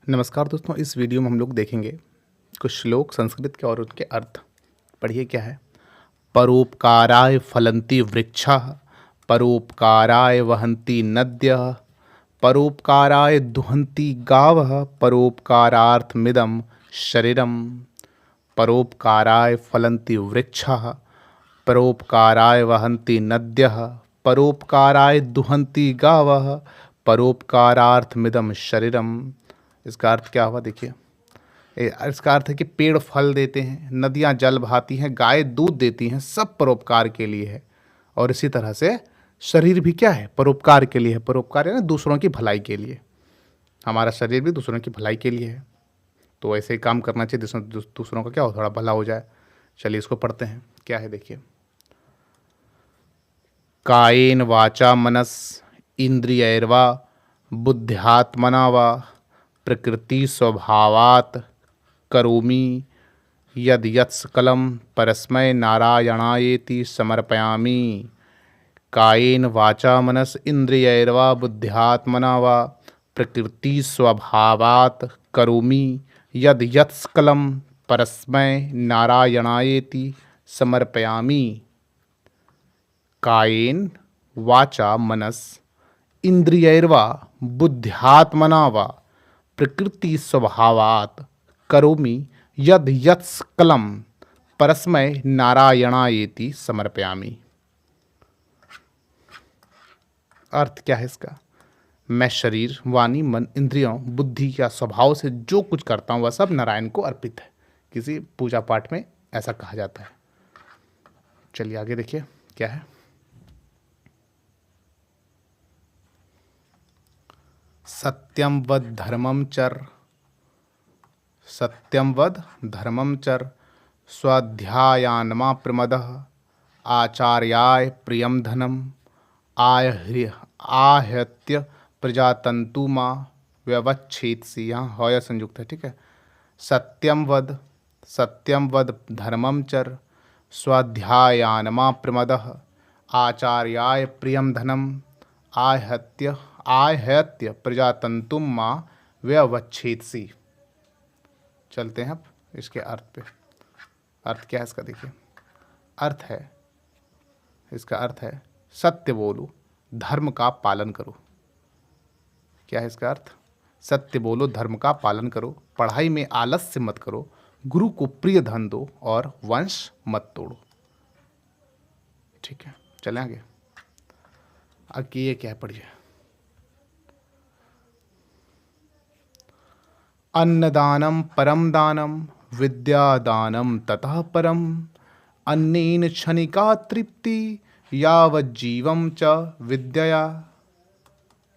नमस्कार दोस्तों, इस वीडियो में हम लोग देखेंगे कुछ श्लोक संस्कृत के और उनके अर्थ। पढ़िए क्या है। परोपकाराय फलन्ति वृक्षाः, परोपकाराय वहन्ति नद्यः, परोपकाराय दुहन्ति गावः, परोपकारार्थमिदं शरीरम्। परोपकाराय फलन्ति वृक्षाः, परोपकाराय वहन्ति नद्यः, परोपकाराय दुहन्ति गावः, परोपकारार्थमिदं शरीरम्। इसका अर्थ क्या हुआ देखिए। इसका अर्थ है कि पेड़ फल देते हैं, नदियाँ जल बहाती हैं, गाय दूध देती हैं, सब परोपकार के लिए है। और इसी तरह से शरीर भी क्या है, परोपकार के लिए है। परोपकार है ना, दूसरों की भलाई के लिए। हमारा शरीर भी दूसरों की भलाई के लिए है, तो ऐसे ही काम करना चाहिए दूसरों का क्या हो, थोड़ा भला हो जाए। चलिए इसको पढ़ते हैं। क्या है देखिए। कायेन वाचा मनस इंद्रियैर्वा बुद्ध्यात्मना वा प्रकृति स्वभावात् करोमि यद यत् सकलं परस्मै नारायणायेति समर्पयामि। कायेन वाचा मनस इंद्रियैर्वा बुद्ध्यात्मना वा प्रकृति स्वभावात् करोमि यद यत् सकलं परस्मै नारायणायेति समर्पयामि। कायेन वाचा मनस इंद्रियैर्वा बुद्ध्यात्मना वा प्रकृति स्वभावात् करोमि यद यत् सकलं परस्मै नारायणायेति समर्पयामि। अर्थ क्या है इसका। मैं शरीर, वाणी, मन, इंद्रियों, बुद्धि या स्वभाव से जो कुछ करता हूँ वह सब नारायण को अर्पित है। किसी पूजा पाठ में ऐसा कहा जाता है। चलिए आगे देखिए क्या है। सत्यम वद धर्मम चर, सत्यम वद धर्मम चर, स्वाध्यायान्मा प्रमदः, आचार्याय प्रियम धनम, आहत्य प्रजातंतु माँ व्यवच्छेदसी। यहाँ हय संयुक्त है, ठीक है। सत्यम वद धर्मम चर, स्वाध्यायान्मा प्रमदः, आचार्याय प्रियम धनम, आहत्य प्रजातंतु माँ व्यवच्छेदसी। चलते हैं अब इसके अर्थ पे। अर्थ क्या है इसका देखिए। अर्थ है, इसका अर्थ है सत्य बोलो, धर्म का पालन करो। क्या है इसका अर्थ। सत्य बोलो, धर्म का पालन करो, पढ़ाई में आलस्य मत करो, गुरु को प्रिय धन दो और वंश मत तोड़ो। ठीक है, चलें आगे। आगे ये क्या है पढ़िए। अन्नदानम परम दानम, विद्यादानम ततः परम, अन्नेन क्षणिका तृप्ति यावज्जीवम च विद्यया।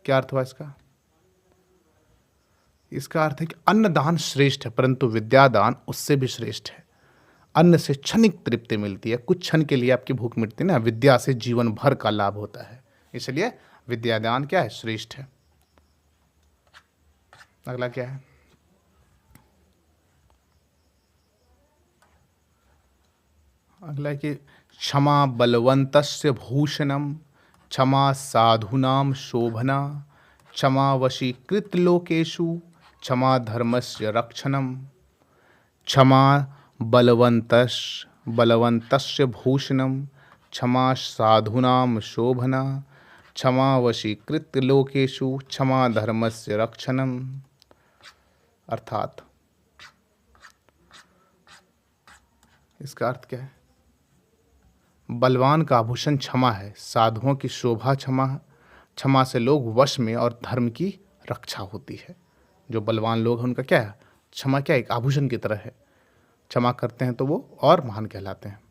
क्या अर्थ हुआ इसका। इसका अर्थ है कि अन्नदान श्रेष्ठ है, परंतु विद्यादान उससे भी श्रेष्ठ है। अन्न से क्षणिक तृप्ति मिलती है, कुछ क्षण के लिए आपकी भूख मिटती है ना। विद्या से जीवन भर का लाभ होता है, इसलिए विद्यादान क्या है, श्रेष्ठ है। अगला क्या है। अगला कि क्षमा बलवंतस्य भूषणम, क्षमा साधूनां शोभना, क्षमा वशीकृत लोकेषु, क्षमा धर्मस्य रक्षणम। क्षमा बलवंतस्य भूषणम, क्षमा साधूनां शोभना, क्षमा वशीकृत लोकेषु, क्षमा धर्मस्य रक्षणम। अर्थात इसका अर्थ क्या है। बलवान का आभूषण क्षमा है, साधुओं की शोभा क्षमा, क्षमा से लोग वश में और धर्म की रक्षा होती है। जो बलवान लोग हैं उनका क्या है, क्षमा क्या एक आभूषण की तरह है। क्षमा करते हैं तो वो और महान कहलाते हैं।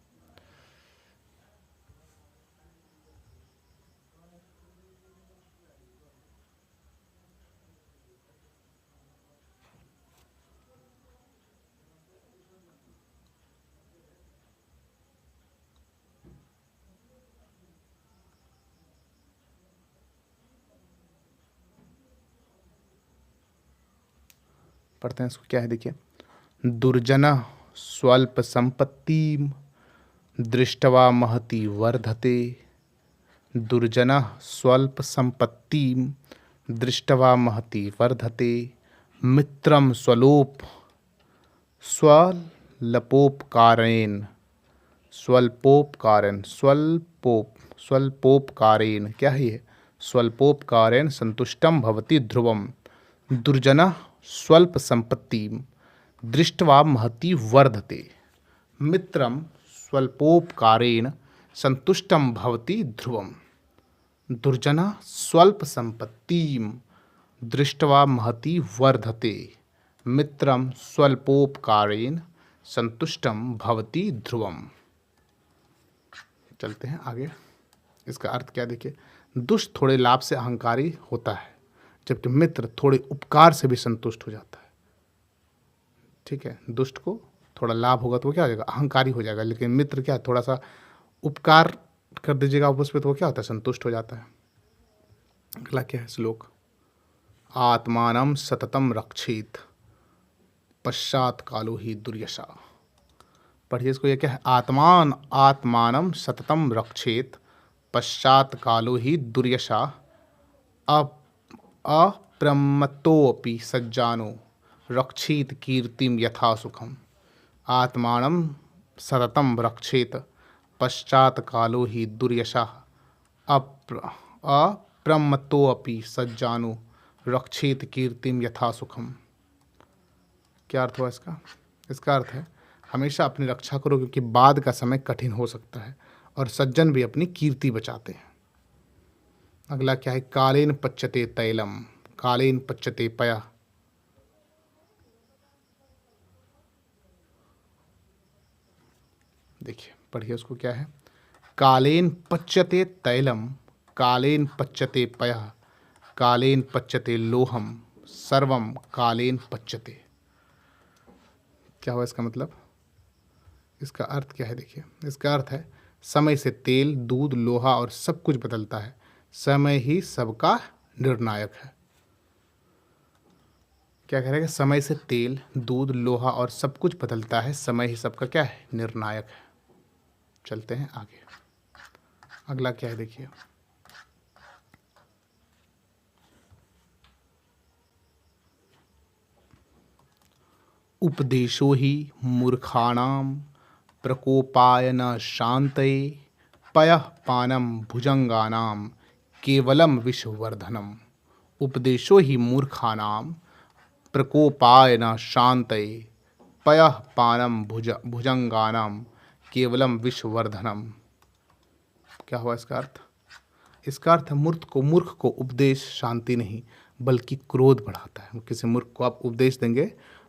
पढ़ते हैं इसको। क्या है देखिए। दुर्जनः स्वल्प संपत्तिम दृष्ट्वा महती वर्धते, दुर्जनः स्वल्प संपत्तिम दृष्ट्वा महती वर्धते, मित्रम स्वलोप स्वल्पोपकारेण स्वल्पोपकारेण स्वल्पोपकारेण क्या है ये? स्वल्पोपकारेण संतुष्टम भवति ध्रुवम दुर्जनः स्वल्प संपत्तिम दृष्ट्वा महती वर्धते। मित्रम स्वल्पोपकारेण संतुष्टम भवति ध्रुवम दुर्जनः स्वल्प संपत्तिम दृष्ट्वा महती वर्धते। मित्रम स्वल्पोपकारेण संतुष्टम भवति ध्रुवम। चलते हैं आगे। इसका अर्थ क्या देखिए, दुष्ट थोड़े लाभ से अहंकारी होता है, जबकि मित्र थोड़े उपकार से भी संतुष्ट हो जाता है। ठीक है, दुष्ट को थोड़ा लाभ होगा तो वो क्या हो जाएगा, अहंकारी हो जाएगा, लेकिन मित्र क्या, थोड़ा सा उपकार कर दीजिएगा उस पर तो वो क्या होता है, संतुष्ट हो जाता है। अगला क्या है श्लोक, आत्मानं सततम रक्षेत पश्चात कालो ही दुर्यशा। पढ़िए इसको, ये क्या है, आत्मानं सततम रक्षेत पश्चात कालो ही दुर्यशा अप्रमत्तोऽपि सज्जानो रक्षेत कीर्तिम यथा सुखम। आत्मानं सततम रक्षेत पश्चात कालो ही दुर्यशा अप्रमत्तोऽपि सज्जानो रक्षेत कीर्तिम यथा सुखम। क्या अर्थ हुआ इसका? इसका अर्थ है हमेशा अपनी रक्षा करो, क्योंकि बाद का समय कठिन हो सकता है, और सज्जन भी अपनी कीर्ति बचाते हैं। अगला क्या है, कालेन पच्यते तैलम कालेन पच्यते पयः। देखिए पढ़िए उसको, क्या है, कालेन पच्यते तैलम कालेन पच्यते पयः कालेन पच्यते लोहम सर्वम कालेन पच्यते। क्या हुआ इसका मतलब? इसका अर्थ क्या है देखिए, इसका अर्थ है समय से तेल, दूध, लोहा और सब कुछ बदलता है, समय ही सबका निर्णायक है। क्या कह रहे हैं, समय से तेल, दूध, लोहा और सब कुछ बदलता है, समय ही सबका क्या है, निर्णायक है। चलते हैं आगे। अगला क्या है देखिए, उपदेशो ही मूर्खाणाम प्रकोपाय न शांतये पयः पानम भुजंगानाम केवलम विषवर्धनम। उपदेशो ही मूर्खाणाम प्रकोपाय न शांतये पयः पानम भुजंगानाम केवलम विषवर्धनम। क्या हुआ इसका अर्थ? इसका अर्थ है मूर्ख को उपदेश शांति नहीं बल्कि क्रोध बढ़ाता है। किसी मूर्ख को आप उपदेश देंगे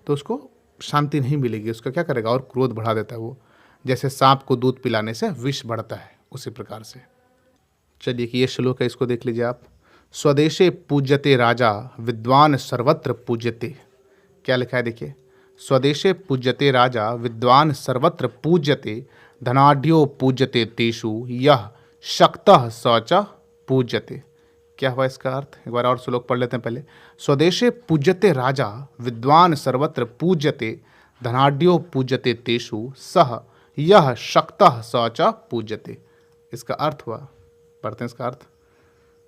तो उसको शांति नहीं मिलेगी, उसका क्या करेगा, और क्रोध बढ़ा देता है वो। जैसे सांप को दूध पिलाने से विष बढ़ता है, उसी प्रकार से। चलिए कि ये श्लोक है, इसको देख लीजिए आप। स्वदेशे पूज्यते राजा विद्वान सर्वत्र पूज्यते। क्या लिखा है देखिए, स्वदेशे पूज्यते राजा विद्वान सर्वत्र पूज्यते धनाढ्यो पूज्यते तेषु यह शक्तः स च पूज्यते। क्या हुआ इसका अर्थ? एक बार और श्लोक पढ़ लेते हैं पहले। स्वदेशे पूज्यते राजा विद्वान सर्वत्र पूज्यते धनाढ्यो पूज्यते तेषु सह यह शक्तः स च पूज्यते। इसका अर्थ हुआ, पढ़ते हैं इसका अर्थ।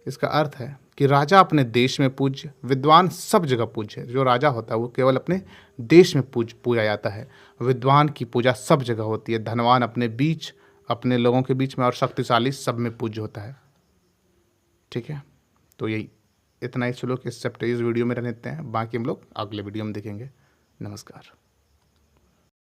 इसका अर्थ है कि राजा अपने देश में पूज्य, विद्वान सब जगह पूज्य। जो राजा होता है वो केवल अपने देश में पूजा जाता है, विद्वान की पूजा सब जगह होती है। धनवान अपने बीच, अपने लोगों के बीच में, और शक्तिशाली सब में पूज्य होता है। ठीक है, तो यही इतना ही श्लोक इस वीडियो में रहने देते हैं, बाकी हम लोग अगले वीडियो में देखेंगे। नमस्कार।